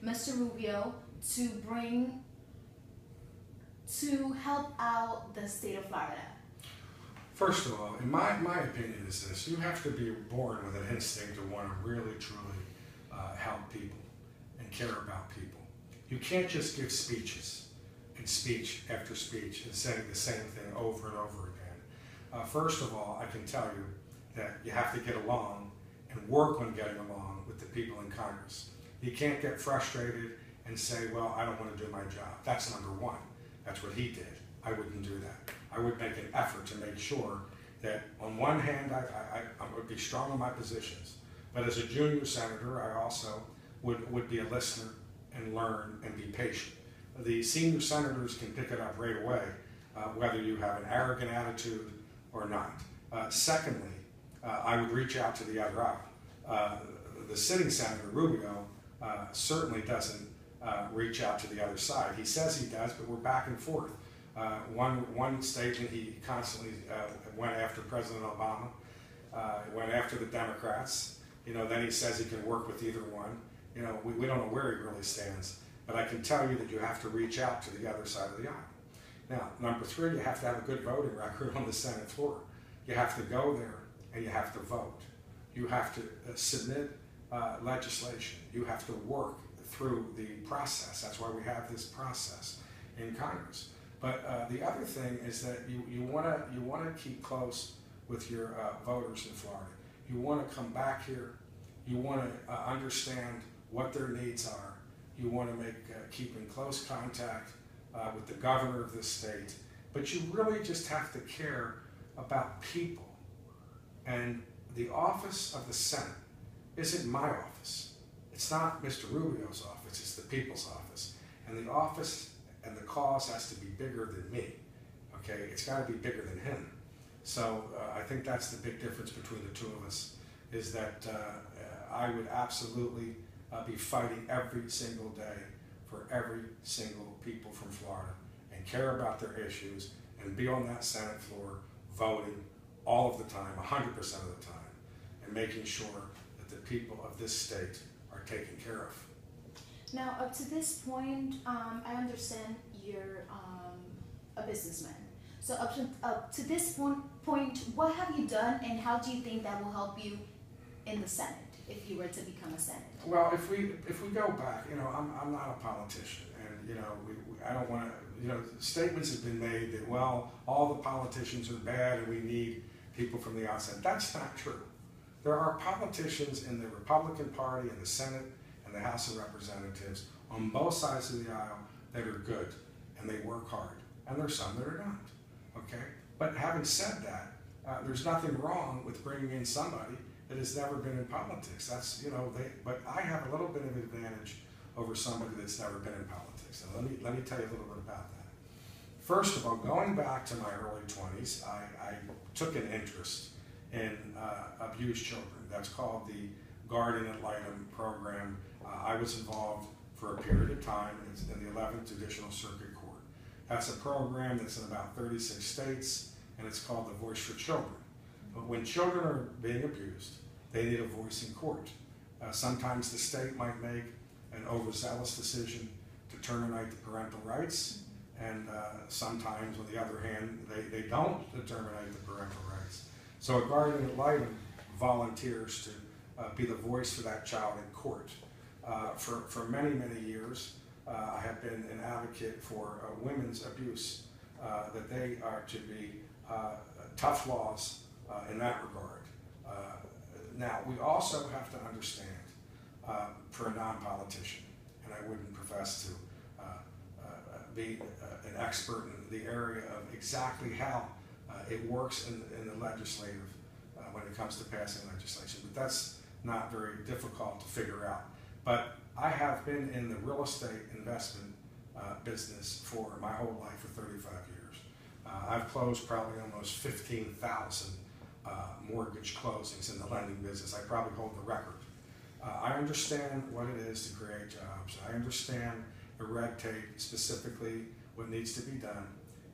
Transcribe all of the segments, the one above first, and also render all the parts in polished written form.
Mr. Rubio to help out the state of Florida? First of all, in my opinion is this: you have to be born with an instinct to want to really, truly help people and care about people. You can't just give speeches and speech after speech and saying the same thing over and over again. First of all, I can tell you that you have to get along and work on getting along with the people in Congress. You can't get frustrated and say, well, I don't want to do my job. That's number one. That's what he did. I wouldn't do that. I would make an effort to make sure that on one hand, I would be strong on my positions, but as a junior senator, I also would be a listener and learn and be patient. The senior senators can pick it up right away, whether you have an arrogant attitude or not. Secondly, I would reach out to the other aisle. The sitting Senator Rubio certainly doesn't reach out to the other side. He says he does, but we're back and forth. One statement, he constantly went after President Obama, went after the Democrats. Then he says he can work with either one. We don't know where he really stands, but I can tell you that you have to reach out to the other side of the aisle. Now, number three, you have to have a good voting record on the Senate floor. You have to go there and you have to vote. You have to submit legislation. You have to work through the process. That's why we have this process in Congress. But the other thing is that you want to keep close with your voters in Florida. You want to come back here. You want to understand what their needs are. You want to keep in close contact with the governor of this state. But you really just have to care about people. And the office of the Senate isn't my office. It's not Mr. Rubio's office. It's the people's office. And the office and the cause has to be bigger than me. Okay, it's got to be bigger than him. So I think that's the big difference between the two of us, is that I would absolutely be fighting every single day for every single people from Florida and care about their issues and be on that Senate floor voting all of the time, 100% of the time, and making sure that the people of this state are taken care of. Now, up to this point, I understand you're a businessman. So up to this point, what have you done, and how do you think that will help you in the Senate if you were to become a senator? Well, if we go back, I'm not a politician, and I don't want to. Statements have been made that, well, all the politicians are bad and we need people from the outside. That's not true. There are politicians in the Republican Party, in the Senate, and the House of Representatives on both sides of the aisle that are good and they work hard, and there's some that are not. Okay, but having said that, there's nothing wrong with bringing in somebody that has never been in politics. That's but I have a little bit of advantage over somebody that's never been in politics. And let me tell you a little bit about that. First of all, going back to my early 20s, I took an interest in abused children. That's called the Guardian Ad Litem program. I was involved for a period of time in the 11th Judicial Circuit Court. That's a program that's in about 36 states, and it's called the Voice for Children. But when children are being abused, they need a voice in court. Sometimes the state might make an overzealous decision to terminate the parental rights, and sometimes, on the other hand, they don't terminate the parental rights. So a guardian ad litem volunteers to be the voice for that child in court. For many, many years, I have been an advocate for women's abuse, that they are to be tough laws in that regard. Now, we also have to understand, for a non-politician, and I wouldn't profess to be an expert in the area of exactly how it works in the legislative when it comes to passing legislation, but that's not very difficult to figure out. But I have been in the real estate investment business for my whole life, for 35 years. I've closed probably almost 15,000 mortgage closings in the lending business. I probably hold the record. I understand what it is to create jobs. I understand the red tape, specifically what needs to be done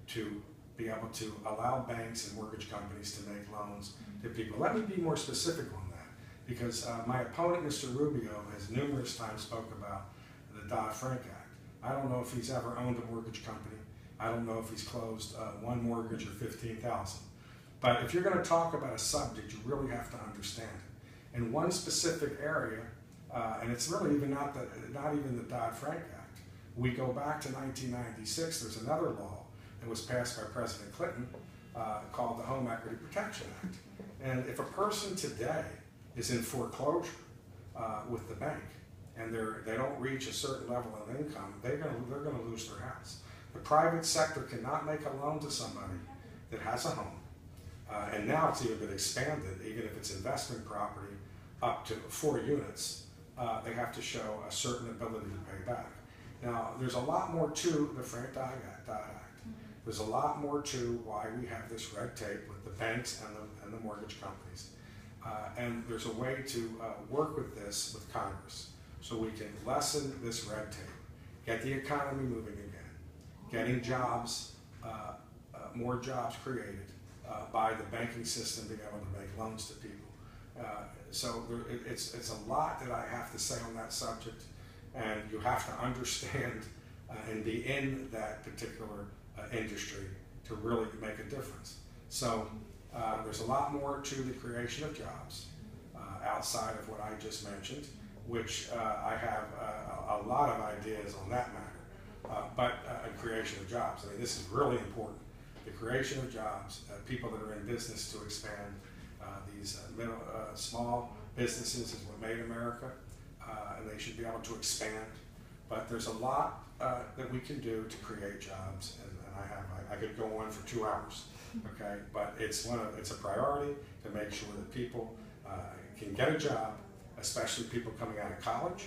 to be able to allow banks and mortgage companies to make loans to people. Let me be more specific on that, because my opponent, Mr. Rubio, has numerous times spoke about the Dodd-Frank Act. I don't know if he's ever owned a mortgage company. I don't know if he's closed one mortgage or 15,000. But if you're going to talk about a subject, you really have to understand it. In one specific area, and it's really even not even the Dodd-Frank Act. We go back to 1996. There's another law that was passed by President Clinton called the Home Equity Protection Act. And if a person today is in foreclosure with the bank and they don't reach a certain level of income, they're going to lose their house. The private sector cannot make a loan to somebody that has a home. And now it's even been expanded, even if it's investment property, up to 4 units. They have to show a certain ability to pay back. Now, there's a lot more to the Frank-Dodd Act. There's a lot more to why we have this red tape with the banks and the mortgage companies. And there's a way to work with this with Congress so we can lessen this red tape, get the economy moving again, getting jobs, more jobs created by the banking system being able to make loans to people. So it's a lot that I have to say on that subject, and you have to understand and be in that particular industry to really make a difference. So there's a lot more to the creation of jobs outside of what I just mentioned, which I have a lot of ideas on that matter, but creation of jobs. I mean, this is really important. The creation of jobs, people that are in business to expand. These small businesses is what made America, and they should be able to expand. But there's a lot that we can do to create jobs, and I could go on for 2 hours, okay? But it's a priority to make sure that people can get a job, especially people coming out of college.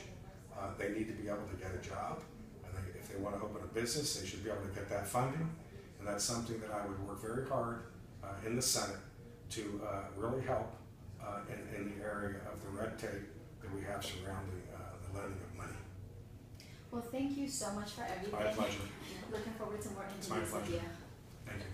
They need to be able to get a job, and if they want to open a business, they should be able to get that funding, and that's something that I would work very hard in the Senate to really help in the area of the red tape that we have surrounding the lending of money. Well, thank you so much for everything. My pleasure. Looking forward to more It's my interviews with pleasure. you. Thank you.